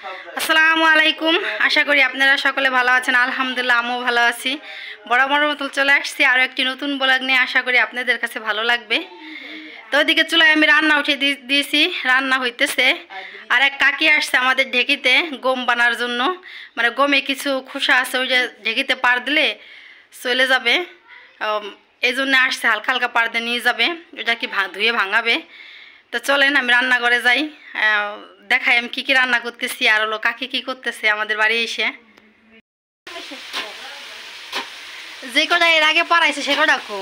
আসসালামু আলাইকুম। আশা করি আপনারা সকলে ভালো আছেন। আলহামদুলিল্লাহ আমিও ভালো আছি। বরাবর মতো চলে আসছি আরও একটি নতুন ব্লগ নিয়ে। আশা করি আপনাদের কাছে ভালো লাগবে। তো ওইদিকে চুলায় আমি রান্না উঠিয়ে দিয়েছি, রান্না হইতেছে। আর এক কাকি আসছে আমাদের ঢেকিতে গম বানার জন্য, মানে গমে কিছু খোসা আছে, ওই যে ঢেকিতে পার দিলে চলে যাবে, এই জন্য আসছে। হালকা হালকা পার দিয়ে নিয়ে যাবে, ওইটা কি ধুয়ে ভাঙাবে। তো চলেন আমি রান্নাঘরে যাই, দেখাই আমি কি রান্না করতেছি আর হলো কাকি কি করতেছে আমাদের বাড়ি এসে। যে কটা এর আগে পারাইছে সে কটা খো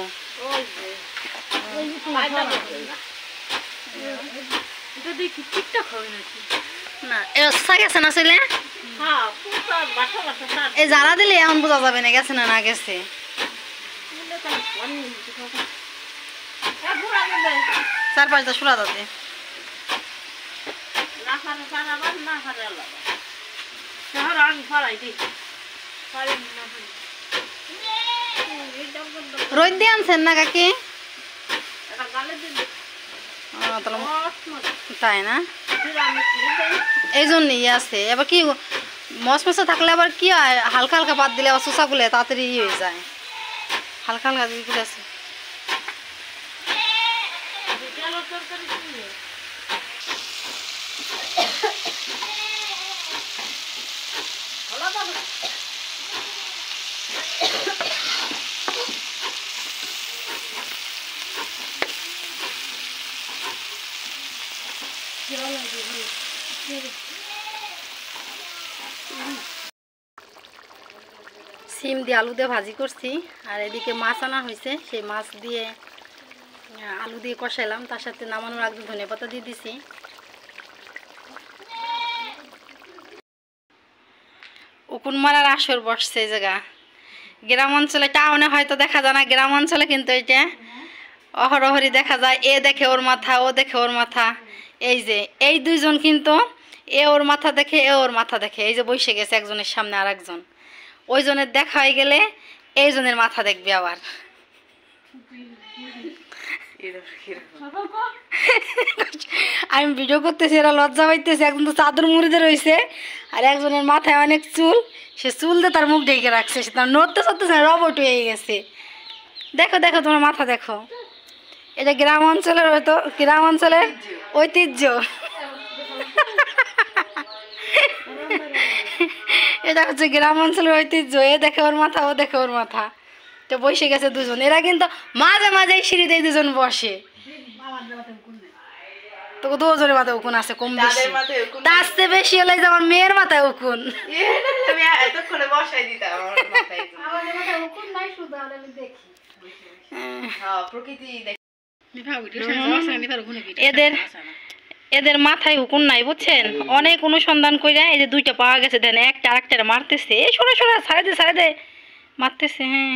না গেছে না ছেলে, এই জ্বালা দিলে এখন বোঝা যাবে না গেছে না না গেছে। চার পাঁচটা সুরা দাদে রোদ দিয়ে আনছেন না কাকি? তাই না, এই জন্যই আছে। এবার কি মশমশা থাকলে আবার কি হয়, হালকা হালকা পাত দিলে আবার চোষাগুলো তাড়াতাড়ি হয়ে যায়। হালকা হালকা দিকে আছে। সিম দিয়ে আলু দিয়ে ভাজি করছি, আর এদিকে মাছ আনা হয়েছে, সেই মাছ দিয়ে আলু দিয়ে কষাইলাম, তার সাথে নামানোর আগে ধনেপাতা দিয়ে দিছি। উকুন মারার আসর বসছে এই জায়গা। গ্রাম অঞ্চলে, টাউনে হয়তো দেখা যায় না, গ্রাম অঞ্চলে কিন্তু এটা অহরহরি দেখা যায়। এ দেখে ওর মাথা, ও দেখে ওর মাথা। এই যে এই দুইজন কিন্তু এ ওর মাথা দেখে, এ ওর মাথা দেখে। এই যে বসে গেছে একজনের সামনে আর একজন, ওই জনের দেখা হয়ে গেলে এই জনের মাথা দেখবে আবার। আমি ভিডিও করতেছি, এরা লজ্জা পাইতেছে। একজন তো চাদর মুড়িতে রয়েছে, আর একজনের মাথায় অনেক চুল, সে চুল দিয়ে তার মুখ ঢেকে রাখছে। সে তার নড়তে চড়তেছে না, রবট হয়ে গেছে। দেখো দেখো তোমার মাথা দেখো। এটা গ্রাম অঞ্চলের, হয়তো গ্রাম অঞ্চলের ঐতিহ্য। এটা হচ্ছে গ্রাম অঞ্চলের ঐতিহ্য। এ দেখে ওর মাথা, ও দেখে ওর মাথা। তো বসে গেছে দুজন। এরা কিন্তু মাঝে মাঝে এই সিঁড়িতে দুজন বসে। তো দুজনের মাথায় উকুন আছে কম বেশি, তার চেয়ে বেশি হলে যে আমার মেয়ের মাথায় উকুন। এদের এদের মাথায় হুকুন নাই, বুঝছেন। অনেক অনুসন্ধান করে এই যে দুইটা পাওয়া গেছে, দেন একটা আরেকটা মারতেছে। এই সরে সরে ছাড়ে দে মারতেছে। হ্যাঁ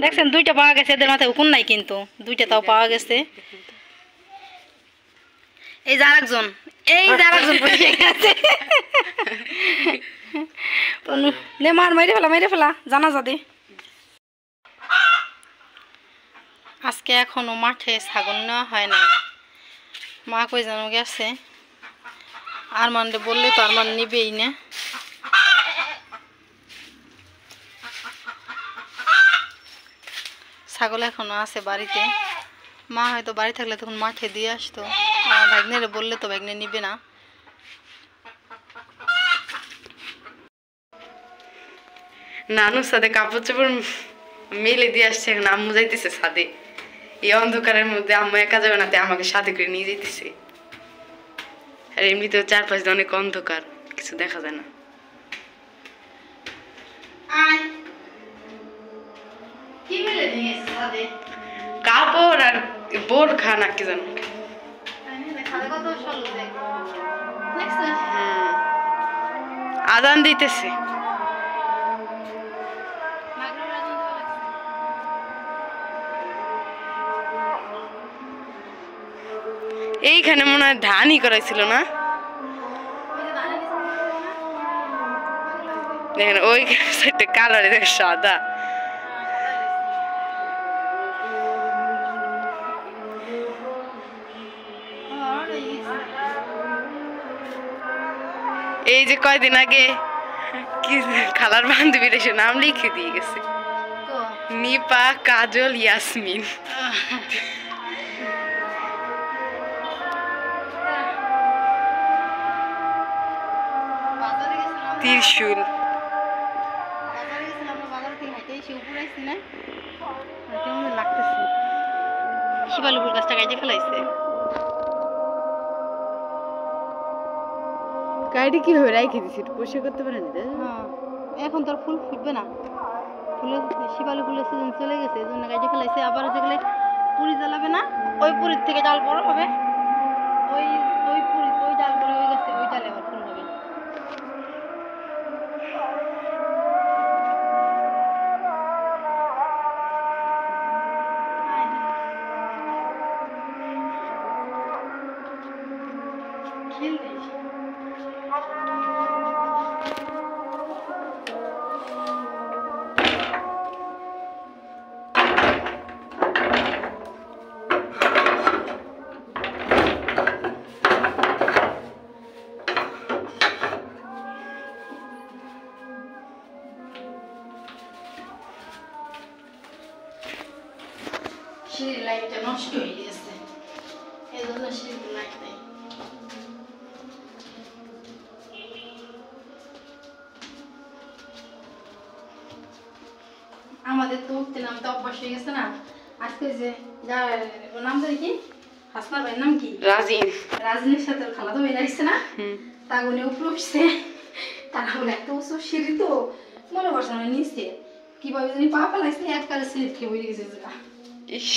দেখছেন, দুইটা পাওয়া গেছে। এদের মাথায় হুকুন নাই কিন্তু দুইটা তাও পাওয়া গেছে। এই যে আরেকজন, এই যে আরেকজন বসে গেছে। মার মেরে ফেলা জানা যাবে। আজকে এখনো মাঠে ছাগল নেওয়া হয় না। মা কই যেন গেছে, আরমানরে বললে তো আরমান নিবেই না। ছাগল এখনো আছে বাড়িতে। মা হয়তো বাড়ি থাকলে তখন মাঠে দিয়ে আসতো। আমার ভাগ্নেরে বললে তো ভাগ্নে নিবে না। নানুর সাথে কাপড় চোপড় মেলে দিয়ে আসছে, এখন আম্মু যাইতেছে ছাদে। এই অন্ধকারের মধ্যে আম্মু একা যাবে না, তাই আমাকে সাথে করে নিয়ে যাইতেছে। আর এমনিতেও চারপাশে অনেক অন্ধকার, কিছু দেখা যায় না। কাপড় আর বোরখা না কি জানো। আজান দিতেছে। এইখানে মনে হয় ধানই করাইছিল না, দেখেন ওই সাইডটা কালারে দেখ সাদা। এই যে কয়দিন আগে কি খালার বান্ধবীর এসে নাম লিখে দিয়ে গেছে, তো নিপা, কাজল, ইয়াসমিন। বাজারে গেছিলাম, ত্রিশুল। বাজারে গেছিলাম, আমরা বাজার থেকে হাঁটে এসে উপরে আসছি না, কেমন লাগতেছে। শিবালু ফুল গাছটা গাইতে ফেলাইছে। গাড়ি কি হয়ে রাখি দিছি, একটু পরিষ্কার করতে পারেন? হ্যাঁ, এখন তো আর ফুল ফুটবে না, ফুলের শিবালু ফুলের সিজন চলে গেছে, এই জন্য গাইতে ফেলাইছে। আবার যেগুলো পুরি জ্বালাবে না, ওই পুরীর থেকে ডাল বড় হবে, ওই ওই পুরি ওই ডাল বড় হয়ে গেছে, ওই ডালে আবার ফুল হবে। সিঁড়ির লাইটটা নষ্ট হয়ে গেছে, এই জন্য সিঁড়ির লাইট নেই। আমাদের তো উঠতে নামতে অভ্যাস হয়ে গেছে না। আজকে যে যার ওর নাম জানি কি, হাসনার ভাইয়ের নাম কি, রাজিন। রাজনীর সাথে ওর খালাতো ভাই আসছে না, তা উনি উপরে উঠছে, তারা বলে এত উঁচু সিঁড়ি তো মনে করছে না নিচে কিভাবে জানি পা ফেলাইছে, একবারে স্লিপ খেয়ে বই গেছে। ইস,